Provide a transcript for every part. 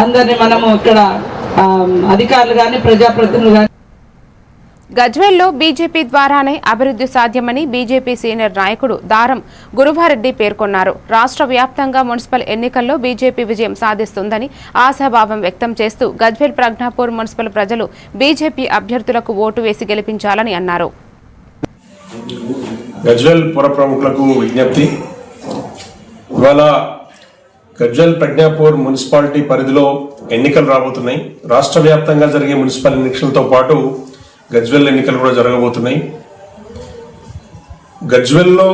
అందరినీ మనము ఇక్కడ అధికారులు కానీ ప్రజాప్రతినిధులు కానీ గజ్వేల్లో బీజేపీ ద్వారానే అభివృద్ధి సాధ్యమని బీజేపీ సీనియర్ నాయకుడు దారం గురువారెడ్డి పేర్కొన్నారు. రాష్ట్ర వ్యాప్తంగా మున్సిపల్ ఎన్నికల్లో బీజేపీ విజయం సాధిస్తుందని ఆశాభావం వ్యక్తం చేస్తూ గజ్వేల్ ప్రజ్ఞాపూర్ మున్సిపల్ ప్రజలు బీజేపీ అభ్యర్థులకు ఓటు వేసి గెలిపించాలని అన్నారు. గజ్వేల్ పుర ప్రముఖులకు విజ్ఞప్తి. ఇవాళ గజ్వేల్ ప్రజ్ఞాపూర్ మున్సిపాలిటీ పరిధిలో ఎన్నికలు రాబోతున్నాయి. రాష్ట్ర వ్యాప్తంగా జరిగే మున్సిపల్ ఎన్నికలతో పాటు గజ్వేల్ ఎన్నికలు కూడా జరగబోతున్నాయి. గజ్వేల్లో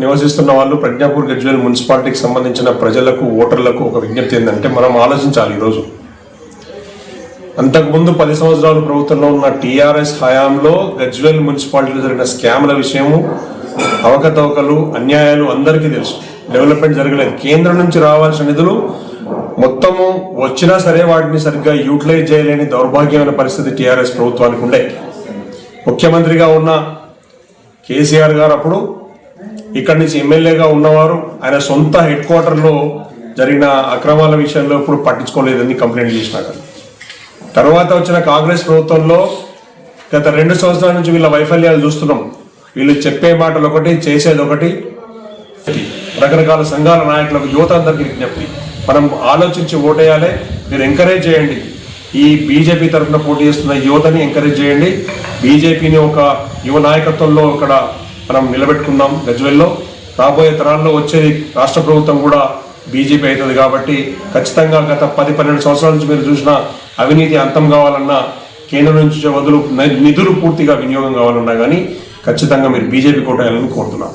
నివసిస్తున్న వాళ్ళు ప్రజ్ఞాపూర్ గజ్వేల్ మున్సిపాలిటీకి సంబంధించిన ప్రజలకు ఓటర్లకు ఒక విజ్ఞప్తి ఏంటంటే, మనం ఆలోచించాలి. ఈరోజు అంతకుముందు 10 సంవత్సరాలు ప్రభుత్వంలో ఉన్న టీఆర్ఎస్ హయాంలో గజ్వేల్ మున్సిపాలిటీలో జరిగిన స్కామ్ల విషయము, అవకతవకలు, అన్యాయాలు అందరికీ తెలుసు. డెవలప్మెంట్ జరగలేదు. కేంద్రం నుంచి రావాల్సిన నిధులు మొత్తము వచ్చినా సరే వాటిని సరిగ్గా యూటిలైజ్ చేయలేని దౌర్భాగ్యమైన పరిస్థితి టీఆర్ఎస్ ప్రభుత్వానికి ఉండే. ముఖ్యమంత్రిగా ఉన్న కేసీఆర్ గారు అప్పుడు ఇక్కడి నుంచి ఎమ్మెల్యేగా ఉన్నవారు ఆయన సొంత హెడ్ క్వార్టర్లో జరిగిన అక్రమాల విషయంలో ఇప్పుడు పట్టించుకోలేదని కంప్లైంట్ చేసినారు. తర్వాత వచ్చిన కాంగ్రెస్ ప్రభుత్వంలో గత 2 సంవత్సరాల నుంచి వీళ్ళ వైఫల్యాలు చూస్తున్నాం. వీళ్ళు చెప్పే మాటలు ఒకటి, చేసేది ఒకటి. రకరకాల సంఘాల నాయకులకు, యువత అందరికీ విజ్ఞప్తి, మనం ఆలోచించి ఓటేయాలి. మీరు ఎంకరేజ్ చేయండి. ఈ బీజేపీ తరఫున పోటీ చేస్తున్న యువతని ఎంకరేజ్ చేయండి. బీజేపీని ఒక యువ నాయకత్వంలో ఇక్కడ మనం నిలబెట్టుకుందాం. గజ్వేల్లో రాబోయే తరాల్లో వచ్చేది రాష్ట్ర ప్రభుత్వం కూడా బీజేపీ అవుతుంది. కాబట్టి ఖచ్చితంగా గత 10-12 సంవత్సరాల నుంచి మీరు చూసిన అవినీతి అంతం కావాలన్నా, కేంద్రం నుంచి నిధులు పూర్తిగా వినియోగం కావాలన్నా కానీ ఖచ్చితంగా మీరు బీజేపీ కోటేయాలని కోరుతున్నాం.